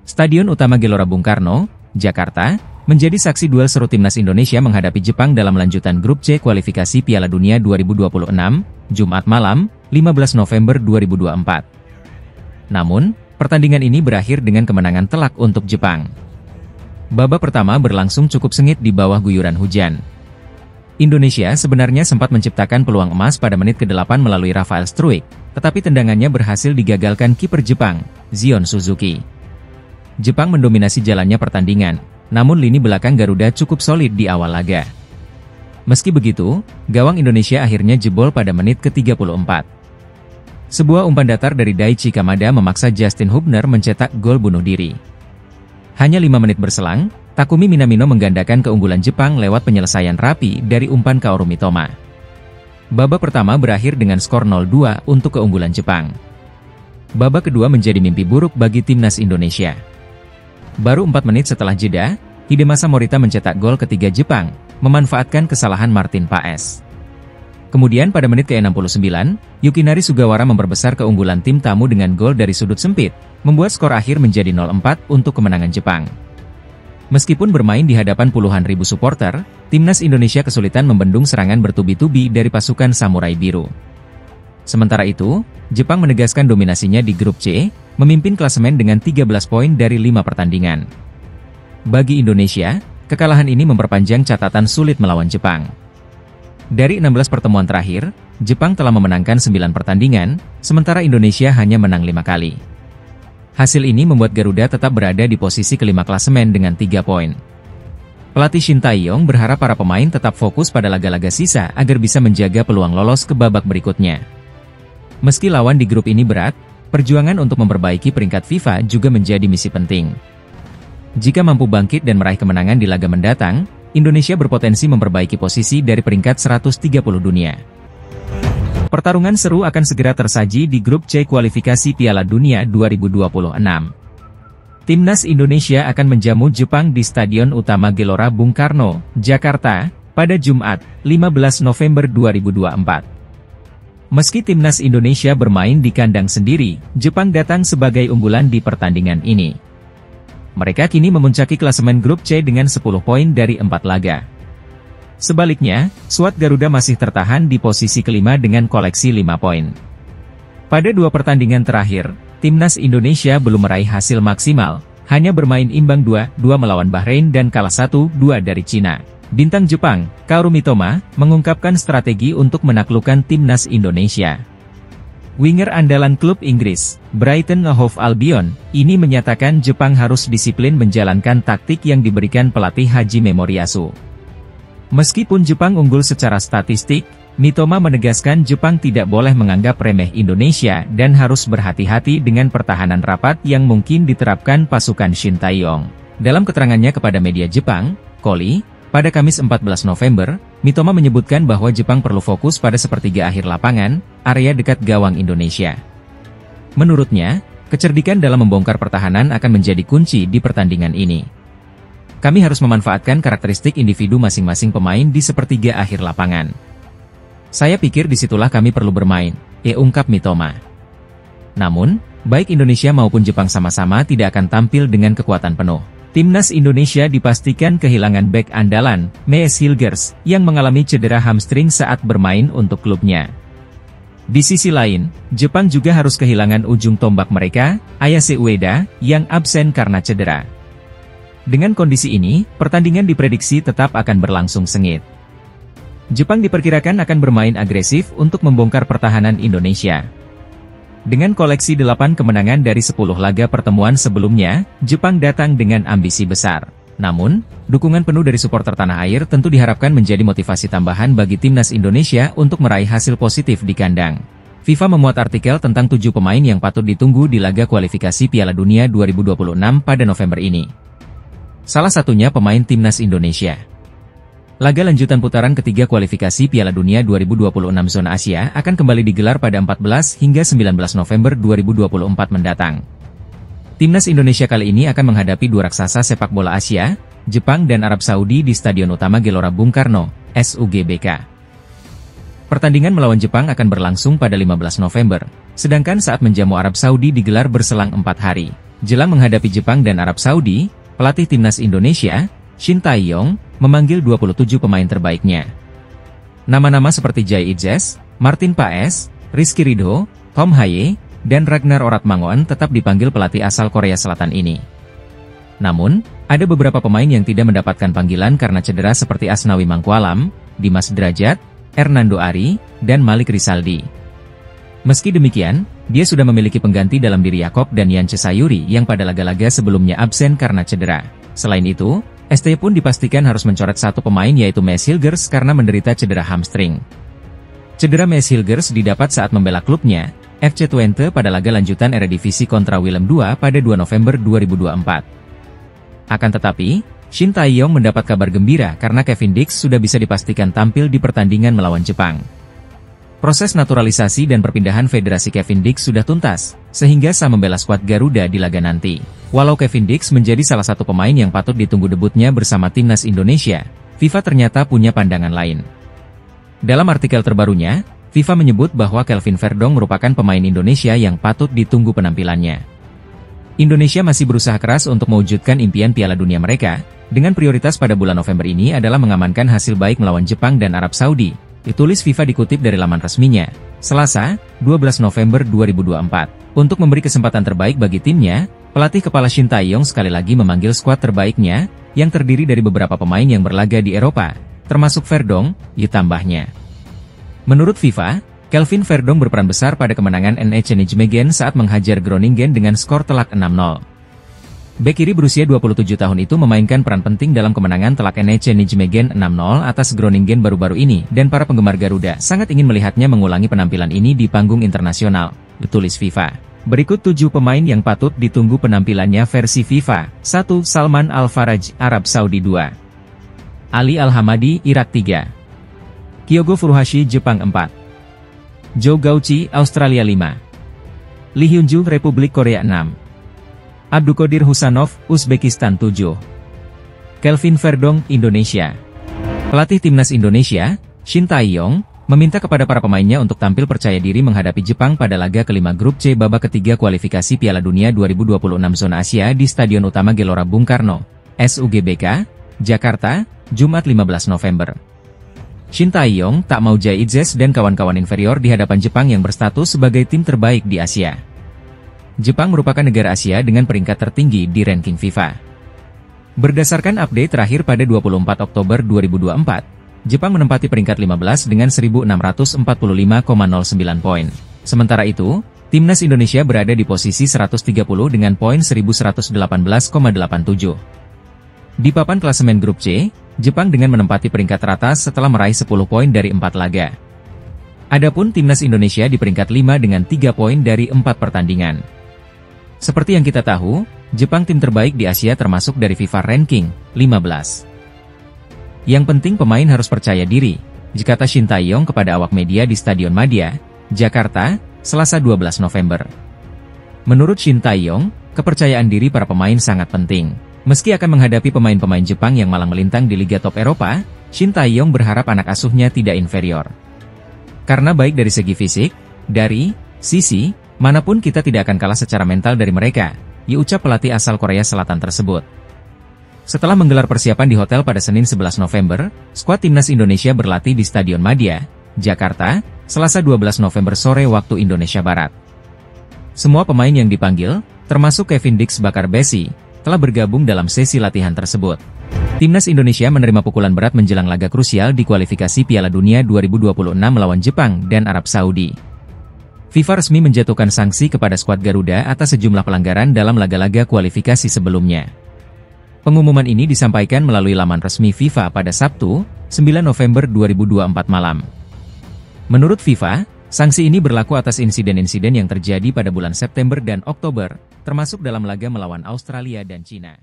Stadion Utama Gelora Bung Karno, Jakarta, menjadi saksi duel seru timnas Indonesia menghadapi Jepang dalam lanjutan grup C kualifikasi Piala Dunia 2026, Jumat malam, 15 November 2024. Namun, pertandingan ini berakhir dengan kemenangan telak untuk Jepang. Babak pertama berlangsung cukup sengit di bawah guyuran hujan. Indonesia sebenarnya sempat menciptakan peluang emas pada menit ke-8 melalui Rafael Struijk, tetapi tendangannya berhasil digagalkan kiper Jepang, Zion Suzuki. Jepang mendominasi jalannya pertandingan, namun lini belakang Garuda cukup solid di awal laga. Meski begitu, gawang Indonesia akhirnya jebol pada menit ke-34. Sebuah umpan datar dari Daichi Kamada memaksa Justin Hubner mencetak gol bunuh diri. Hanya 5 menit berselang, Takumi Minamino menggandakan keunggulan Jepang lewat penyelesaian rapi dari umpan Kaoru Mitoma. Babak pertama berakhir dengan skor 0-2 untuk keunggulan Jepang. Babak kedua menjadi mimpi buruk bagi timnas Indonesia. Baru 4 menit setelah jeda, Hidemasa Morita mencetak gol ketiga Jepang, memanfaatkan kesalahan Martin Paes. Kemudian pada menit ke-69, Yukinari Sugawara memperbesar keunggulan tim tamu dengan gol dari sudut sempit, membuat skor akhir menjadi 0-4 untuk kemenangan Jepang. Meskipun bermain di hadapan puluhan ribu supporter, timnas Indonesia kesulitan membendung serangan bertubi-tubi dari pasukan Samurai Biru. Sementara itu, Jepang menegaskan dominasinya di grup C, memimpin klasemen dengan 13 poin dari 5 pertandingan. Bagi Indonesia, kekalahan ini memperpanjang catatan sulit melawan Jepang. Dari 16 pertemuan terakhir, Jepang telah memenangkan 9 pertandingan, sementara Indonesia hanya menang 5 kali. Hasil ini membuat Garuda tetap berada di posisi kelima klasemen dengan 3 poin. Pelatih Shin Tae-yong berharap para pemain tetap fokus pada laga-laga sisa agar bisa menjaga peluang lolos ke babak berikutnya. Meski lawan di grup ini berat, perjuangan untuk memperbaiki peringkat FIFA juga menjadi misi penting. Jika mampu bangkit dan meraih kemenangan di laga mendatang, Indonesia berpotensi memperbaiki posisi dari peringkat 130 dunia. Pertarungan seru akan segera tersaji di grup C kualifikasi Piala Dunia 2026. Timnas Indonesia akan menjamu Jepang di Stadion Utama Gelora Bung Karno, Jakarta, pada Jumat, 15 November 2024. Meski timnas Indonesia bermain di kandang sendiri, Jepang datang sebagai unggulan di pertandingan ini. Mereka kini memuncaki klasemen grup C dengan 10 poin dari 4 laga. Sebaliknya, skuad Garuda masih tertahan di posisi kelima dengan koleksi 5 poin. Pada 2 pertandingan terakhir, timnas Indonesia belum meraih hasil maksimal, hanya bermain imbang 2-2 melawan Bahrain dan kalah 1-2 dari Cina. Bintang Jepang, Kaoru Mitoma, mengungkapkan strategi untuk menaklukkan timnas Indonesia. Winger andalan klub Inggris, Brighton and Hove Albion, ini menyatakan Jepang harus disiplin menjalankan taktik yang diberikan pelatih Hajime Moriyasu. Meskipun Jepang unggul secara statistik, Mitoma menegaskan Jepang tidak boleh menganggap remeh Indonesia dan harus berhati-hati dengan pertahanan rapat yang mungkin diterapkan pasukan Shin Tae-yong. Dalam keterangannya kepada media Jepang, Koli, pada Kamis 14 November, Mitoma menyebutkan bahwa Jepang perlu fokus pada sepertiga akhir lapangan, area dekat gawang Indonesia. Menurutnya, kecerdikan dalam membongkar pertahanan akan menjadi kunci di pertandingan ini. Kami harus memanfaatkan karakteristik individu masing-masing pemain di sepertiga akhir lapangan. Saya pikir disitulah kami perlu bermain, ungkap Mitoma. Namun, baik Indonesia maupun Jepang sama-sama tidak akan tampil dengan kekuatan penuh. Timnas Indonesia dipastikan kehilangan bek andalan, Mees Hilgers, yang mengalami cedera hamstring saat bermain untuk klubnya. Di sisi lain, Jepang juga harus kehilangan ujung tombak mereka, Ayase Ueda, yang absen karena cedera. Dengan kondisi ini, pertandingan diprediksi tetap akan berlangsung sengit. Jepang diperkirakan akan bermain agresif untuk membongkar pertahanan Indonesia. Dengan koleksi 8 kemenangan dari 10 laga pertemuan sebelumnya, Jepang datang dengan ambisi besar. Namun, dukungan penuh dari supporter tanah air tentu diharapkan menjadi motivasi tambahan bagi timnas Indonesia untuk meraih hasil positif di kandang. FIFA memuat artikel tentang 7 pemain yang patut ditunggu di laga kualifikasi Piala Dunia 2026 pada November ini. Salah satunya pemain timnas Indonesia. Laga lanjutan putaran ketiga kualifikasi Piala Dunia 2026 Zona Asia akan kembali digelar pada 14 hingga 19 November 2024 mendatang. Timnas Indonesia kali ini akan menghadapi dua raksasa sepak bola Asia, Jepang dan Arab Saudi di Stadion Utama Gelora Bung Karno, SUGBK. Pertandingan melawan Jepang akan berlangsung pada 15 November, sedangkan saat menjamu Arab Saudi digelar berselang 4 hari. Jelang menghadapi Jepang dan Arab Saudi, pelatih timnas Indonesia, Shin Tae-yong, memanggil 27 pemain terbaiknya. Nama-nama seperti Jay Idzes, Martin Paes, Rizky Ridho, Tom Haye, dan Ragnar Oratmangoen tetap dipanggil pelatih asal Korea Selatan ini. Namun, ada beberapa pemain yang tidak mendapatkan panggilan karena cedera seperti Asnawi Mangkualam, Dimas Derajat, Hernando Ari, dan Malik Rizaldi. Meski demikian, dia sudah memiliki pengganti dalam diri Yakob dan Yance Sayuri yang pada laga-laga sebelumnya absen karena cedera. Selain itu, ST pun dipastikan harus mencoret satu pemain yaitu Maes Hilgers karena menderita cedera hamstring. Cedera Maes Hilgers didapat saat membela klubnya, FC Twente pada laga lanjutan Eredivisie kontra Willem II pada 2 November 2024. Akan tetapi, Shin Tae-yong mendapat kabar gembira karena Kevin Dix sudah bisa dipastikan tampil di pertandingan melawan Jepang. Proses naturalisasi dan perpindahan federasi Kevin Dix sudah tuntas, sehingga sah membela skuad Garuda di laga nanti. Walau Kevin Dix menjadi salah satu pemain yang patut ditunggu debutnya bersama timnas Indonesia, FIFA ternyata punya pandangan lain. Dalam artikel terbarunya, FIFA menyebut bahwa Kelvin Verdong merupakan pemain Indonesia yang patut ditunggu penampilannya. Indonesia masih berusaha keras untuk mewujudkan impian Piala Dunia mereka, dengan prioritas pada bulan November ini adalah mengamankan hasil baik melawan Jepang dan Arab Saudi, ditulis FIFA dikutip dari laman resminya, Selasa, 12 November 2024. Untuk memberi kesempatan terbaik bagi timnya, pelatih kepala Shin Tae-yong sekali lagi memanggil skuad terbaiknya, yang terdiri dari beberapa pemain yang berlaga di Eropa, termasuk Verdong, ditambahnya. Menurut FIFA, Kelvin Verdong berperan besar pada kemenangan NEC Nijmegen saat menghajar Groningen dengan skor telak 6-0. Bek kiri berusia 27 tahun itu memainkan peran penting dalam kemenangan telak NEC Nijmegen 6-0 atas Groningen baru-baru ini, dan para penggemar Garuda sangat ingin melihatnya mengulangi penampilan ini di panggung internasional, ditulis FIFA. Berikut 7 pemain yang patut ditunggu penampilannya versi FIFA. 1. Salman Al-Faraj, Arab Saudi 2. Ali Al-Hamadi, Irak 3. Kyogo Furuhashi, Jepang 4. Joe Gauchi, Australia 5. Lee Hyunju, Republik Korea 6. Abduqodir Husanov, Uzbekistan 7. Kelvin Verdong, Indonesia. Pelatih timnas Indonesia, Shin Tae-yong, meminta kepada para pemainnya untuk tampil percaya diri menghadapi Jepang pada laga kelima grup C babak ketiga kualifikasi Piala Dunia 2026 zona Asia di Stadion Utama Gelora Bung Karno, SUGBK, Jakarta, Jumat 15 November. Shin Tae-yong tak mau Jay Idzes dan kawan-kawan inferior di hadapan Jepang yang berstatus sebagai tim terbaik di Asia. Jepang merupakan negara Asia dengan peringkat tertinggi di ranking FIFA. Berdasarkan update terakhir pada 24 Oktober 2024, Jepang menempati peringkat 15 dengan 1645,09 poin. Sementara itu, timnas Indonesia berada di posisi 130 dengan poin 1118,87. Di papan klasemen grup C, Jepang dengan menempati peringkat teratas setelah meraih 10 poin dari 4 laga. Adapun timnas Indonesia di peringkat 5 dengan 3 poin dari 4 pertandingan. Seperti yang kita tahu, Jepang tim terbaik di Asia termasuk dari FIFA Ranking 15. Yang penting pemain harus percaya diri, kata Shin Tae-yong kepada awak media di Stadion Madia, Jakarta, Selasa 12 November. Menurut Shin Tae-yong, kepercayaan diri para pemain sangat penting. Meski akan menghadapi pemain-pemain Jepang yang malang melintang di Liga Top Eropa, Shin Tae-yong berharap anak asuhnya tidak inferior. Karena baik dari segi fisik, dari sisi manapun kita tidak akan kalah secara mental dari mereka, ucap pelatih asal Korea Selatan tersebut. Setelah menggelar persiapan di hotel pada Senin 11 November, skuad timnas Indonesia berlatih di Stadion Madia, Jakarta, Selasa 12 November sore waktu Indonesia Barat. Semua pemain yang dipanggil, termasuk Kevin Dix Bakar Besi, telah bergabung dalam sesi latihan tersebut. Timnas Indonesia menerima pukulan berat menjelang laga krusial di kualifikasi Piala Dunia 2026 melawan Jepang dan Arab Saudi. FIFA resmi menjatuhkan sanksi kepada skuad Garuda atas sejumlah pelanggaran dalam laga-laga kualifikasi sebelumnya. Pengumuman ini disampaikan melalui laman resmi FIFA pada Sabtu, 9 November 2024 malam. Menurut FIFA, sanksi ini berlaku atas insiden-insiden yang terjadi pada bulan September dan Oktober, termasuk dalam laga melawan Australia dan Cina.